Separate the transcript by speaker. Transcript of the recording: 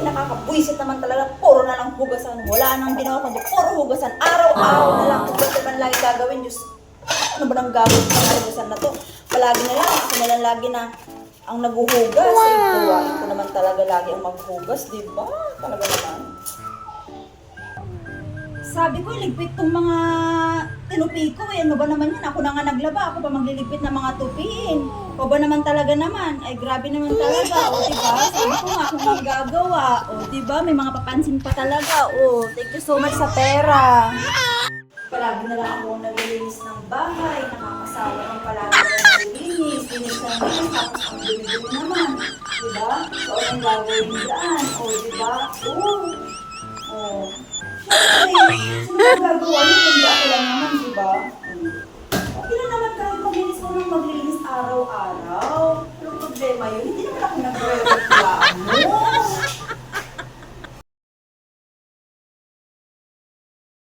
Speaker 1: nakakabwisit naman talaga. Puro na lang hugasan. Wala nang ginawa kundi puro hugasan. Araw-araw na lang. Hugas naman lagi gagawin. Diyos, ano ba nang gagawin sa hugasan na to? Palagi na lang. Ako na lang lagi na ang naghuhugas. Ay, tuwain ko naman talaga lagi ang maghugas. Diba? Talaga naman. Sabi ko, ligpit tong mga tinupi ko eh. Ano ba naman yan? Ako na nga naglaba. Ako pa magliligpit ng mga tupiin. O ba naman talaga naman? Ay, grabe naman talaga. O, diba? Sabi ko nga, kung ang gagawa. O, diba? May mga papansin pa talaga. O, thank you so much sa pera. Palagi na lang ako naglilinis ng bahay. Nakakasawa ng palagi na naglilinis. Linis na naman. Tapos ang dumi-dumi naman. Diba? So, anong gagawin dyan? O, diba? O. Siyempre, sino ang gagawa niyo? Hindi ako lang naman, diba? Okay lang naman kahit maglinis ko ng maglinis araw-araw. Pero problema yun, hindi naman ako nagre-reklamo.